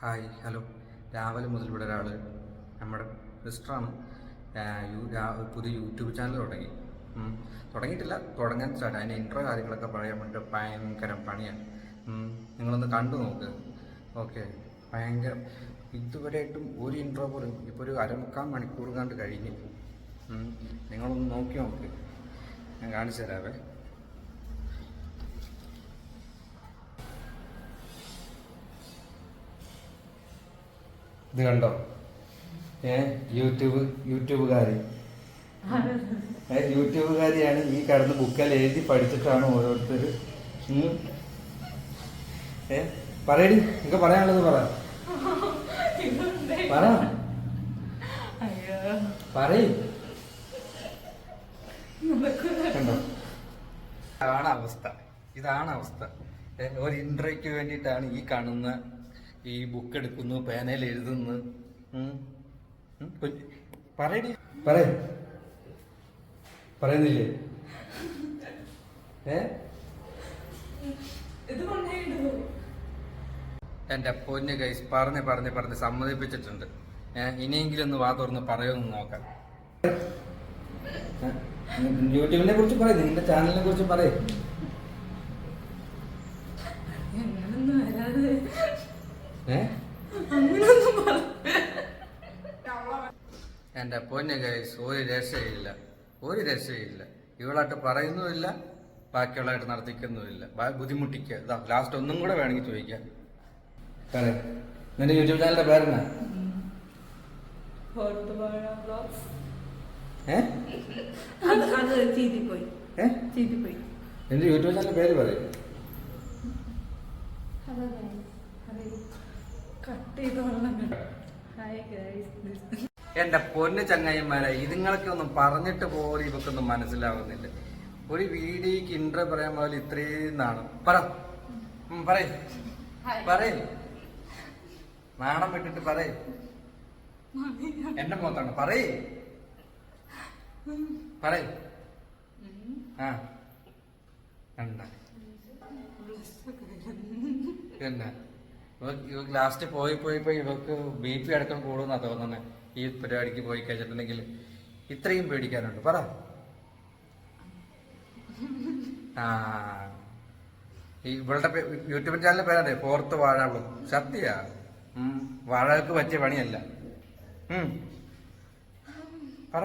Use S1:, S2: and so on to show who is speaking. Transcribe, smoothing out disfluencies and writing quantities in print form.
S1: Hi hello. രാവിലെ മുതൽ ഇവിടെ ഒരാൾ നമ്മുടെ സിസ്റ്ററാണ് പുതിയ യൂട്യൂബ് ചാനൽ തുടങ്ങിയിട്ടില്ല, തുടങ്ങാൻ സ്റ്റാർട്ട്. അതിൻ്റെ ഇൻട്രോ കാര്യങ്ങളൊക്കെ പറയാൻ വേണ്ടിയിട്ട് ഭയങ്കര പണിയാണ്. നിങ്ങളൊന്ന് കണ്ടു നോക്ക്. ഓക്കെ, ഭയങ്കര ഇതുവരെയായിട്ടും ഒരു ഇൻട്രോ പോലും ഇപ്പോൾ ഒരു അരമുക്കാൽ മണിക്കൂർ കണ്ട് കഴിഞ്ഞ്. നിങ്ങളൊന്ന് നോക്കി നോക്ക്, ഞാൻ കാണിച്ചു തരാവേ. ഇത് കണ്ടോ? യൂട്യൂബുകാരിയാണ് ഈ കടന്ന് ബുക്കിൽ എഴുതി പഠിച്ചിട്ടാണ് ഓരോരുത്തർ. പറയടി, നിങ്ങൾക്ക് പറയാനുള്ളത് പറ. പറയും. കണ്ടോ, ഇതാണ് അവസ്ഥ. ഒരു ഇൻട്രോയ്ക്ക് വേണ്ടിയിട്ടാണ് ഈ കാണുന്ന ഈ ബുക്ക് എടുക്കുന്നു, പേനയിൽ എഴുതുന്നു. പറയുന്നില്ലേ? എന്റെ പൊന്ന് ഗൈസ്, പറഞ്ഞ് സമ്മതിപ്പിച്ചിട്ടുണ്ട്. ഇനിയെങ്കിലും ഒന്ന് വാ തുറന്ന് പറയുമെന്ന് നോക്കാം. യൂട്യൂബിനെ കുറിച്ച് പറയും, നിങ്ങളുടെ ചാനലിനെ കുറിച്ച് പറയും. എന്റെ പൊന്ന് ഗൈസ്, ഒരു രക്ഷയില്ല. ഇവളായിട്ട് പറയുന്നുമില്ല, ബാക്കിയുള്ളതായിട്ട് നടത്തിക്കുന്നുമില്ല. ബുദ്ധിമുട്ടിക്കുക. ഇതാ ലാസ്റ്റ് ഒന്നും കൂടെ വേണമെങ്കിൽ ചോദിക്കാം. നിന്റെ യൂട്യൂബ് ചാനലിന്റെ പേരെന്നാ? എന്റെ യൂട്യൂബ് ചാനലിന്റെ പേര് പറയും. എന്റെ പൊന്ന് ചങ്ങായിമാരെ, ഇതുങ്ങളൊക്കെ ഒന്നും പറഞ്ഞിട്ട് പോലും ഇവക്കൊന്നും മനസ്സിലാവുന്നില്ല. ഒരു വീഡിയോക്ക് ഇൻട്രോ പറയാൻ പോലെ ഇത്രയും നാണ്. പറയ്, നാണം വിട്ടിട്ട് പറയ്. എന്റെ മുഖത്താണ് പറയ്. എന്നാ ലാസ്റ്റ് പോയി ഇവക്ക് BP അടക്കം കൂടുന്നാ തോന്നുന്നത്. ഈ പരിപാടിക്ക് പോയി കഴിച്ചിട്ടുണ്ടെങ്കിൽ ഇത്രയും പേടിക്കാനുണ്ട്. പറ. ഇവളുടെ യൂട്യൂബ് ചാനലിന്റെ പേരല്ലേ ഫോർത്ത് വാഴാളു. സത്യ വാഴകൾക്ക് പറ്റിയ പണിയല്ല. പറ